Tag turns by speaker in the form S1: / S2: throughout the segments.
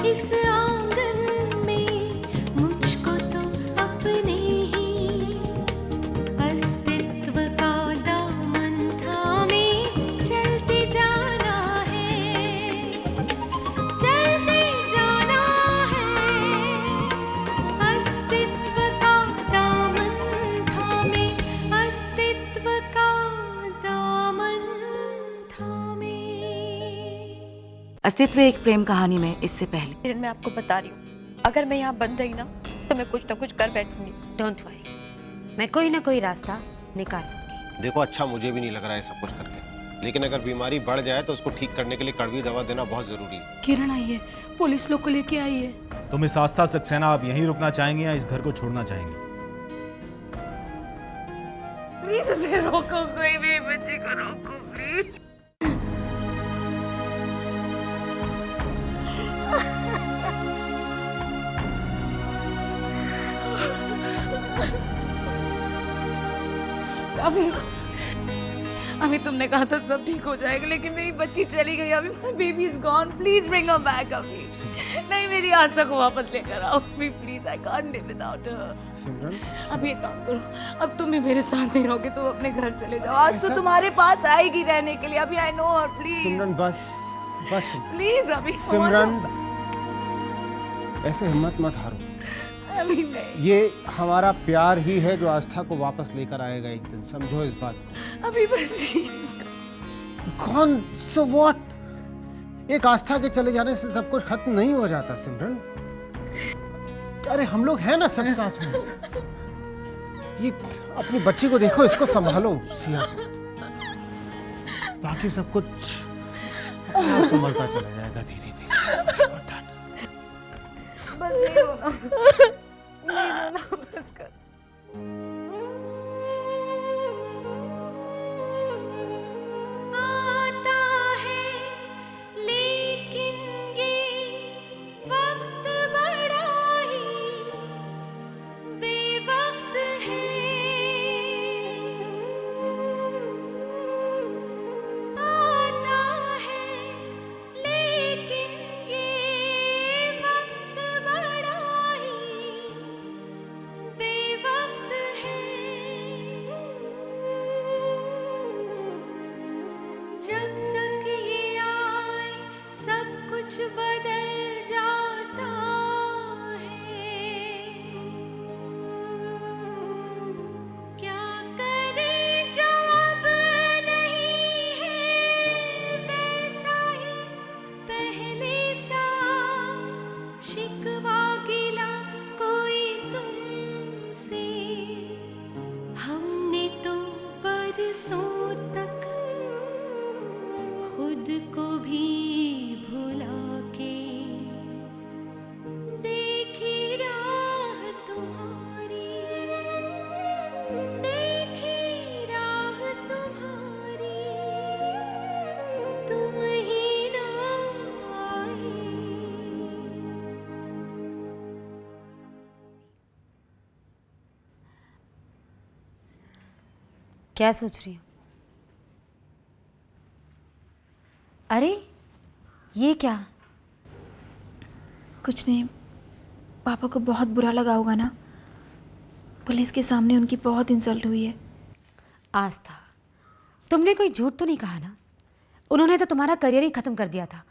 S1: इस आंगन में मुझको तो अपने ही अस्तित्व का दामन थामे चलते जाना है, चलते जाना है। अस्तित्व का दामन थामे, अस्तित्व का दामन थामे।
S2: अस्तित्व एक प्रेम कहानी में इससे पहले।
S3: किरण, मैं आपको बता रही हूँ, अगर मैं यहाँ बन रही ना तो मैं कुछ ना कुछ कर बैठूंगी।
S4: डोंट वरी, मैं कोई ना कोई रास्ता निकालूंगी।
S5: देखो अच्छा मुझे भी नहीं लग रहा है सब कुछ करके, लेकिन अगर बीमारी बढ़ जाए तो उसको ठीक करने के लिए कड़वी दवा देना बहुत जरूरी है।
S6: किरण आई है, पुलिस लोग को लेके आई है।
S7: तुम इस आस्था सक्सेना आप यहीं रुकना चाहेंगे या इस घर को छोड़ना चाहेंगे?
S3: प्लीज उसे रोको, कोई मेरे बच्चे को रोको प्लीज।
S6: अभी तुमने कहा था सब ठीक हो जाएगा, लेकिन मेरी बच्ची चली गई। अभी my baby is gone. Please bring her back. अभी नहीं, मेरी आस्था को वापस लेकर आओ अभी please. I can't live without her.
S8: Simran,
S6: अभी एक काम करो, अब तुम भी मेरे साथ नहीं रहोगे, तुम अपने घर चले जाओ। आज तो तुम्हारे पास आएगी रहने के लिए। अभी आई नो हर। प्लीज
S8: सिमरन बस बस
S6: प्लीज अभी
S8: सिमरन, ऐसे हिम्मत मत हारो।
S6: अभी नहीं,
S8: ये हमारा प्यार ही है जो आस्था को वापस लेकर आएगा एक दिन, समझो इस बात को।
S6: अभी बस
S8: कौन सो व्हाट, एक आस्था के चले जाने से सब कुछ खत्म नहीं हो जाता सिमरन। अरे हम लोग हैं ना सब साथ में। ये अपनी बच्ची को देखो, इसको संभालो सिया, बाकी सब कुछ संभलता चला जाएगा धीरे धीरे।
S6: बस नहीं रोना, नहीं रोना, बस कर।
S1: आता है लेकिन ये वक्त बड़ा ही बेवक्त है। आता है लेकिन ये वक्त बड़ा ही बेवक्त है। जब तक ये आए सब कुछ बदल जाता है। क्या करें जो अब नहीं है वैसा ही पहले सा। शिकवा गिला कोई तुमसे, हमने तो बरसों तक खुद को भी भुला के देखी राह तुम्हारी, देखी राह तुम्हारी, तुम ही ना आए।
S4: क्या सोच रही हो? अरे ये क्या?
S9: कुछ नहीं, पापा को बहुत बुरा लगा होगा ना। पुलिस के सामने उनकी बहुत इंसल्ट हुई है।
S4: आस्था, तुमने कोई झूठ तो नहीं कहा ना? उन्होंने तो तुम्हारा करियर ही ख़त्म कर दिया था,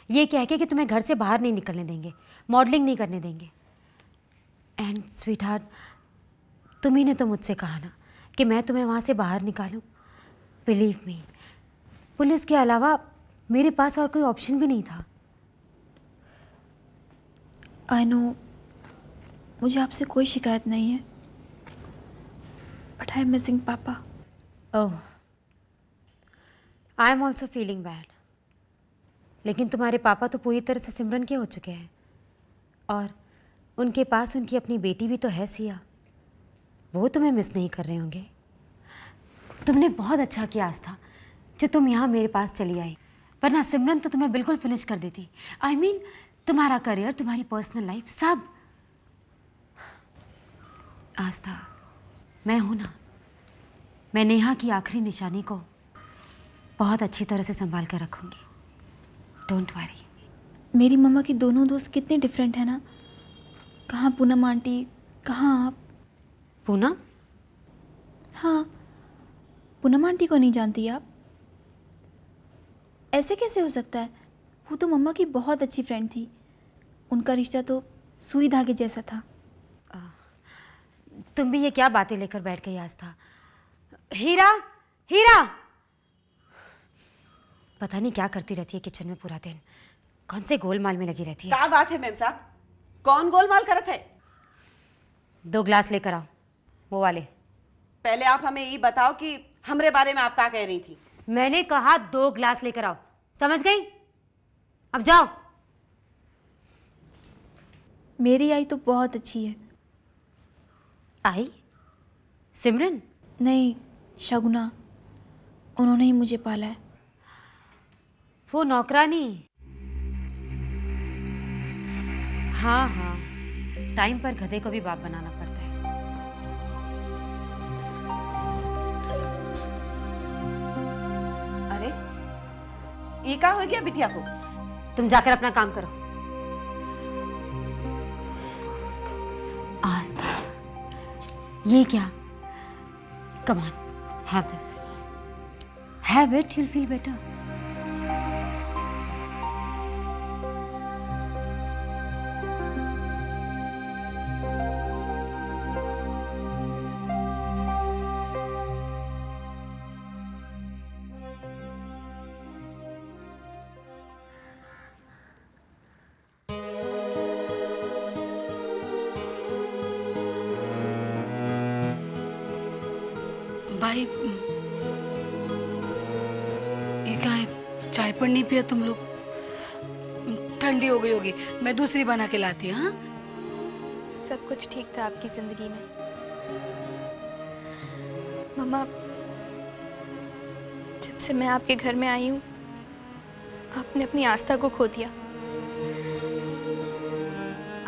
S4: ये कह के कि तुम्हें घर से बाहर नहीं निकलने देंगे, मॉडलिंग नहीं करने देंगे। एंड स्वीटहार्ट, तुम्ही ने तो मुझसे कहा ना कि मैं तुम्हें वहाँ से बाहर निकालूं। बिलीव मी, पुलिस के अलावा मेरे पास और कोई ऑप्शन भी नहीं था।
S9: आई नो, मुझे आपसे कोई शिकायत नहीं है, बट आई एम मिसिंग पापा।
S4: Oh, I am also feeling bad. लेकिन तुम्हारे पापा तो पूरी तरह से सिमरन के हो चुके हैं, और उनके पास उनकी अपनी बेटी भी तो है सिया। वो तुम्हें मिस नहीं कर रहे होंगे। तुमने बहुत अच्छा किया आस्था जो तुम यहाँ मेरे पास चली आई, वरना सिमरन तो तुम्हें बिल्कुल फिनिश कर देती। आई मीन तुम्हारा करियर, तुम्हारी पर्सनल लाइफ, सब। आस्था, मैं हूं ना, मैं नेहा की आखिरी निशानी को बहुत अच्छी तरह से संभाल कर रखूंगी। Don't worry.
S9: मेरी मम्मा की दोनों दोस्त कितने डिफरेंट है ना। कहाँ पूनम आंटी, कहाँ आप।
S4: पूनम?
S9: हाँ, पूनम आंटी को नहीं जानती आप? ऐसे कैसे हो सकता है? वो तो मम्मा की बहुत अच्छी फ्रेंड थी। उनका रिश्ता तो सुई धागे जैसा था।
S4: तुम भी ये क्या बातें लेकर बैठ गई आस्था? हीरा, हीरा! पता नहीं क्या करती रहती है किचन में पूरा दिन। कौन से गोलमाल में लगी रहती है।
S10: क्या बात है मैम साहब, कौन गोलमाल करत है?
S4: 2 ग्लास लेकर आओ, वो वाले।
S10: पहले आप हमें ये बताओ कि हमरे बारे में आप क्या कह रही थी?
S4: मैंने कहा 2 ग्लास लेकर आओ, समझ गई? अब जाओ।
S9: मेरी आई तो बहुत अच्छी है।
S4: आई? सिमरन?
S9: नहीं, शगुना। उन्होंने ही मुझे पाला है।
S4: वो नौकरानी? हाँ हाँ, टाइम पर गधे को भी बाप बनाना पड़ता है।
S10: अरे ये क्या हो गया बिटिया को?
S4: तुम जाकर अपना काम करो। आस्था, ये क्या? Come on, have this, have it, you'll feel better.
S6: भाई ये क्या है, चाय पर नहीं पिया तुम लोग? ठंडी हो गई होगी, मैं दूसरी बना के लाती हूँ। हाँ,
S9: सब कुछ ठीक था आपकी जिंदगी में। मम्मा, जब से मैं आपके घर में आई हूँ, आपने अपनी आस्था को खो दिया।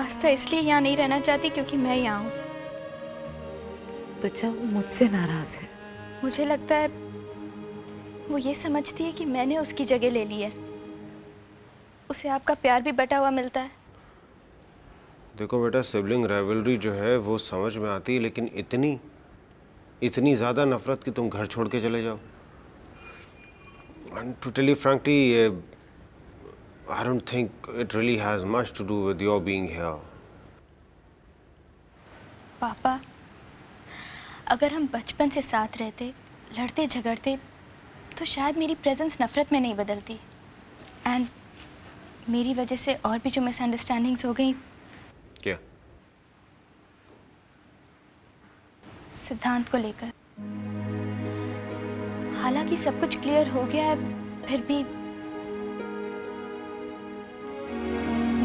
S9: आस्था इसलिए यहाँ नहीं रहना चाहती क्योंकि मैं यहाँ हूँ।
S2: बच्चा वो मुझसे नाराज है।
S9: मुझे लगता है वो ये समझती है कि मैंने उसकी जगह ले ली है। उसे आपका प्यार भी बटा हुआ मिलता है।
S5: देखो बेटा, सिबलिंग राइवलरी जो है वो समझ में आती है, लेकिन इतनी ज़्यादा नफरत कि तुम घर छोड़ के चले जाओ। And to tell you frankly, I don't think it really has much to do with your being here.
S9: पापा, अगर हम बचपन से साथ रहते, लड़ते झगड़ते, तो शायद मेरी प्रेजेंस नफरत में नहीं बदलती। एंड मेरी वजह से और भी जो मिसअंडरस्टैंडिंग्स हो गई।
S5: क्या?
S9: सिद्धांत को लेकर। हालांकि सब कुछ क्लियर हो गया है, फिर भी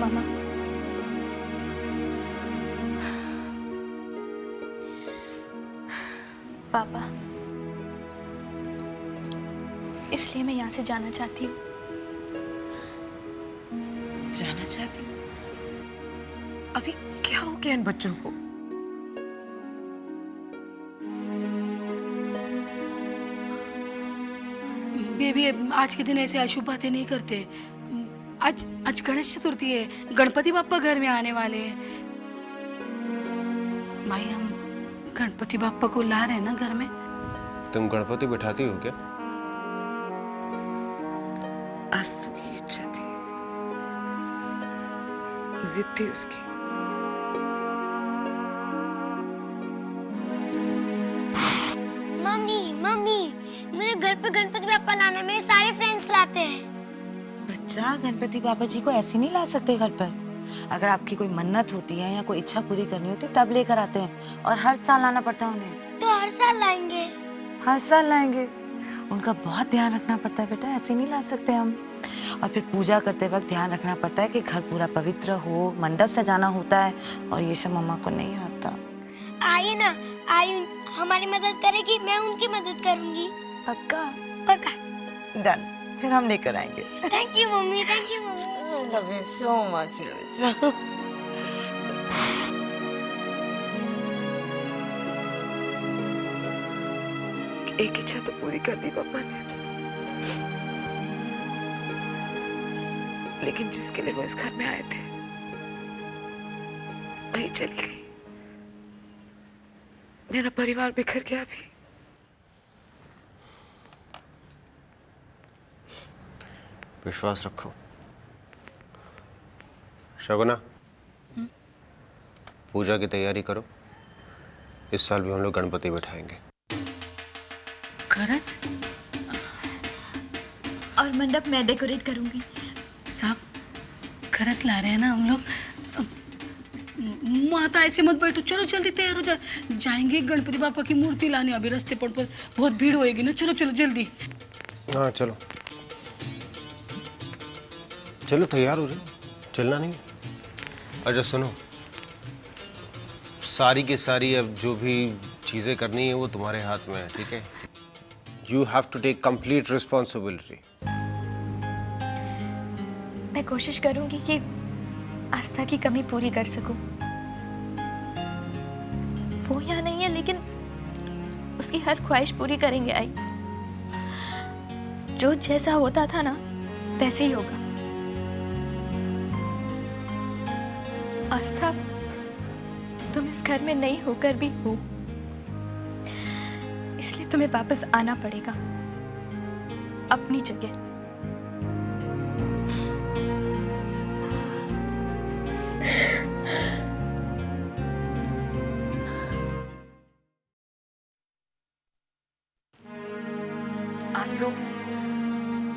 S9: मामा, पापा, इसलिए मैं यहाँ से जाना चाहती हूँ।
S2: जाना चाहती हूँ? अभी क्या हो गया इन बच्चों को?
S6: बेबी आज के दिन ऐसे अशुभ बातें नहीं करते। आज गणेश चतुर्थी है, गणपति बाप्पा घर में आने वाले हैं। भाई हम गणपति बाप्पा को ला रहे हैं ना घर में।
S5: तुम गणपति बिठाती हो क्या?
S2: आस्तु की इच्छा थी, जिद थी उसकी।
S11: मम्मी, मुझे घर पे गणपति बाप्पा लाना है। मेरे सारे फ्रेंड्स लाते हैं।
S2: बच्चा, गणपति बाबा जी को ऐसे नहीं ला सकते घर पर। अगर आपकी कोई मन्नत होती है या कोई इच्छा पूरी करनी होती है तब लेकर आते हैं, और हर साल लाना पड़ता है उन्हें।
S11: तो हर साल लाएंगे?
S2: हर साल लाएंगे। उनका बहुत ध्यान रखना पड़ता है बेटा, ऐसे नहीं ला सकते हम। और फिर पूजा करते वक्त ध्यान रखना पड़ता है कि घर पूरा पवित्र हो, मंडप सजाना होता है, और ये सब मम्मा को नहीं आता।
S11: आइए ना, आई हमारी मदद करेगी, मैं उनकी मदद करूंगी।
S2: पक्का?
S11: पक्का।
S2: डन, फिर हम लेकर आएंगे।
S11: Thank you mummy, thank you mummy.
S2: I love you so much, बेटा। एक इच्छा तो पूरी कर दी पापा ने। लेकिन जिसके लिए वो इस घर में आए थे वही चली गई। मेरा परिवार बिखर गया अभी।
S5: विश्वास रखो। शगुना, पूजा की तैयारी करो। इस साल भी हम लोग गणपति बैठाएंगे।
S6: खरच?
S9: और मंडप मैं डेकोरेट करूंगी।
S6: साहब, खरच ला रहे हैं ना हम लोग। माता ऐसे मत बैठो, चलो जल्दी तैयार हो जाएंगे गणपति बापा की मूर्ति लाने। अभी रास्ते पर बहुत भीड़ होएगी ना। चलो चलो जल्दी।
S5: हाँ चलो चलो, तैयार हो जाओ, चलना नहीं। अच्छा सुनो, सारी की सारी अब जो भी चीजें करनी है वो तुम्हारे हाथ में है, ठीक है? You have to take complete responsibility.
S9: मैं कोशिश करूंगी कि आस्था की कमी पूरी कर सकूं। वो यहाँ नहीं है लेकिन उसकी हर ख्वाहिश पूरी करेंगे। आई जो जैसा होता था ना वैसे ही होगा। आस्था, तुम इस घर में नहीं होकर भी हो, इसलिए तुम्हें वापस आना पड़ेगा अपनी जगह।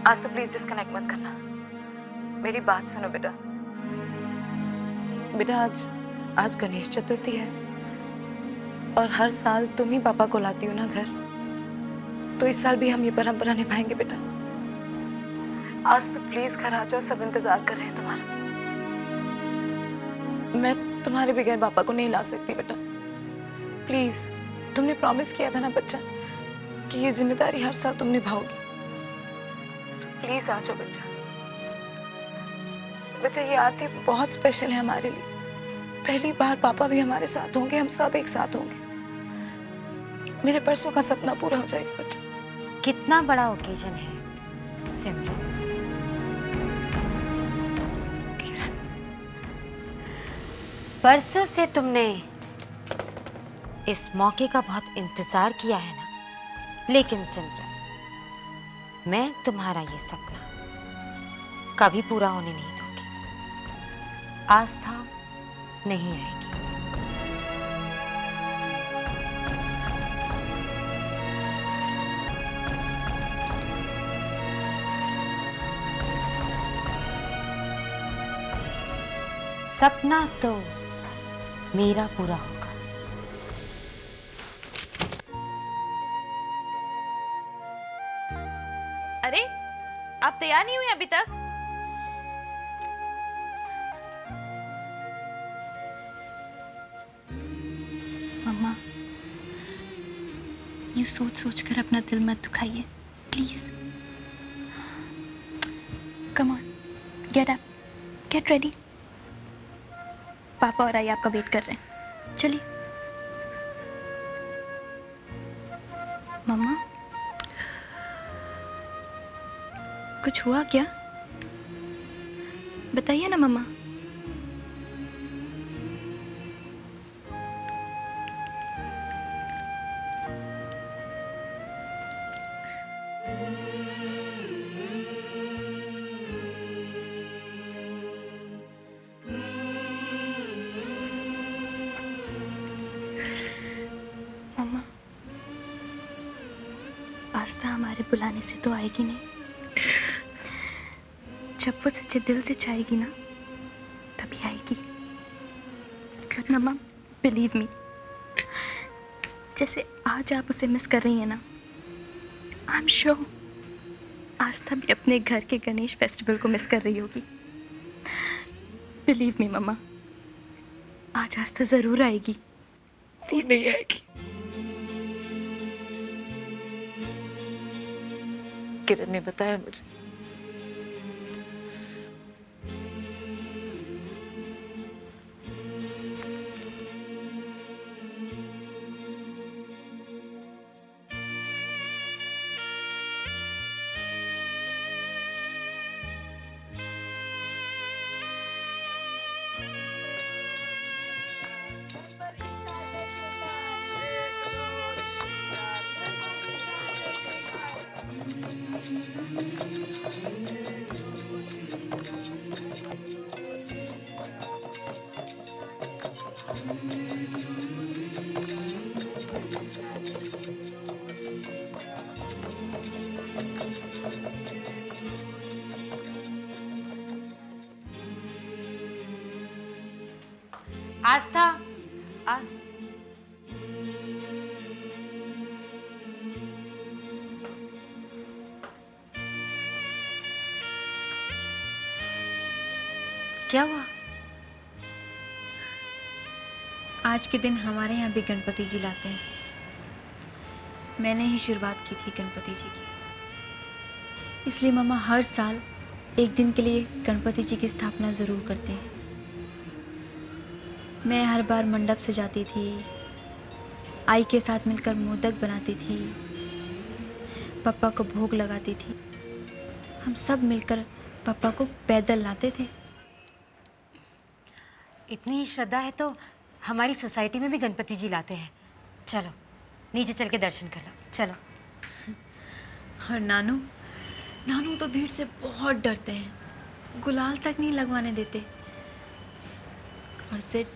S2: आज तो प्लीज डिस्कनेक्ट मत करना। मेरी बात सुनो बेटा। बेटा आज गणेश चतुर्थी है और हर साल तुम ही पापा को लाती हो ना घर, तो इस साल भी हम ये परंपरा निभाएंगे बेटा। आज तो प्लीज घर आ जाओ, सब इंतजार कर रहे हैं तुम्हारा। मैं तुम्हारे बगैर पापा को नहीं ला सकती बेटा। प्लीज, तुमने प्रॉमिस किया था ना बच्चा कि ये जिम्मेदारी हर साल तुम निभाओगी। प्लीज आ जाओ बच्चा। बच्चा, ये आरती बहुत स्पेशल है हमारे लिए। पहली बार पापा भी हमारे साथ होंगे, हम सब एक साथ होंगे। मेरे परसों का सपना पूरा हो जाएगा बच्चा।
S4: कितना बड़ा ओकेजन है सिमरन। परसों से तुमने इस मौके का बहुत इंतजार किया है ना, लेकिन सिमरन, मैं तुम्हारा ये सपना कभी पूरा होने नहीं दूंगी। आस्था नहीं आएगी। सपना तो मेरा पूरा होगा।
S9: अरे, आप तैयार नहीं हुए अभी तक? मम्मा, ये सोच कर अपना दिल मत दुखाइए, please. Come on, get up, get ready. पापा और आई आपका वेट कर रहे हैं। चलिए। मम्मा, कुछ हुआ क्या? बताइए ना मम्मा। मम्मा, आस्था हमारे बुलाने से तो आएगी नहीं। जब वो सच्चे दिल से चाहेगी ना तभी आएगी। बट मम्मा, बिलीव मी, जैसे आज आप उसे मिस कर रही हैं ना, आई एम श्योर आस्था भी अपने घर के गणेश फेस्टिवल को मिस कर रही होगी। बिलीव मी मम्मा, आज आस्था जरूर आएगी।
S2: वो नहीं आएगी। किरण ने बताया मुझे।
S4: आस्था, क्या हुआ?
S12: आज के दिन हमारे यहाँ भी गणपति जी लाते हैं। मैंने ही शुरुआत की थी गणपति जी की, इसलिए मम्मा हर साल एक दिन के लिए गणपति जी की स्थापना ज़रूर करते हैं। मैं हर बार मंडप सजाती थी, आई के साथ मिलकर मोदक बनाती थी, पापा को भोग लगाती थी। हम सब मिलकर पापा को पैदल लाते थे।
S4: इतनी श्रद्धा है तो हमारी सोसाइटी में भी गणपति जी लाते हैं। चलो नीचे चल के दर्शन कर लो, चलो।
S12: और नानू तो भीड़ से बहुत डरते हैं, गुलाल तक नहीं लगवाने देते। और सिड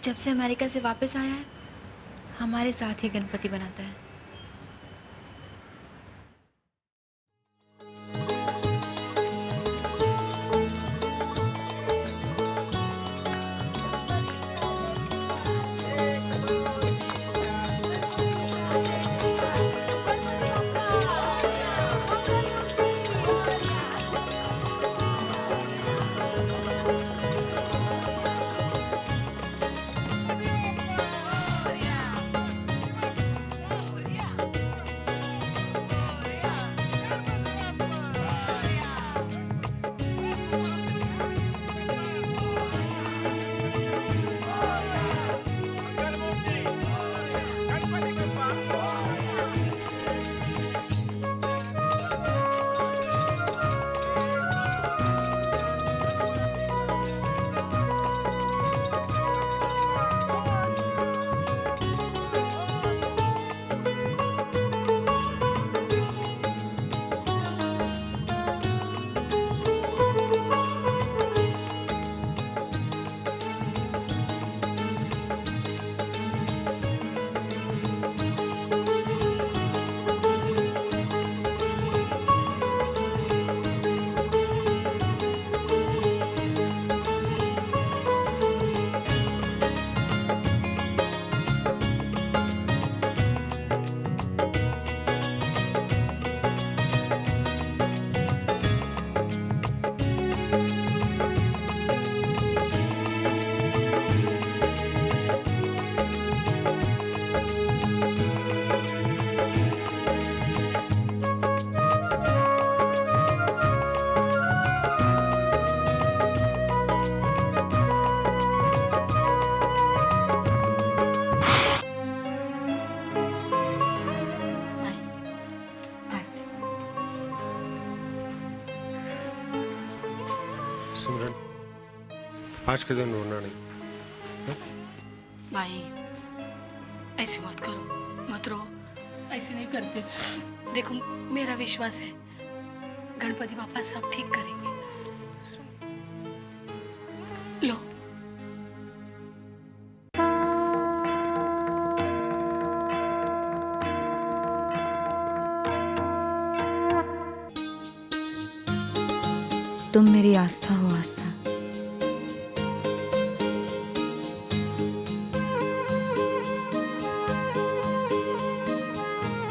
S12: जब से अमेरिका से वापस आया है, हमारे साथ ही गणपति बनाता है।
S5: सिमरन, आज के दिन रोना नहीं।
S13: भाई ऐसे मत करो, मत रो, ऐसे नहीं करते। देखो मेरा विश्वास है गणपति बापा सब ठीक करेंगे। लो
S2: तुम मेरी आस्था हो आस्था।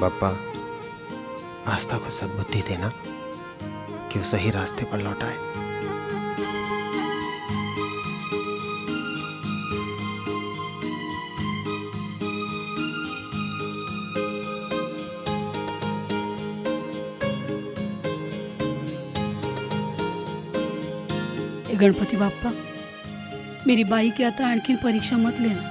S5: पापा आस्था को सद्बुद्धि देना कि वो सही रास्ते पर लौटाए।
S13: गणपती बाप्पा मेरी बाई की आता आणखी परीक्षा मत लेना।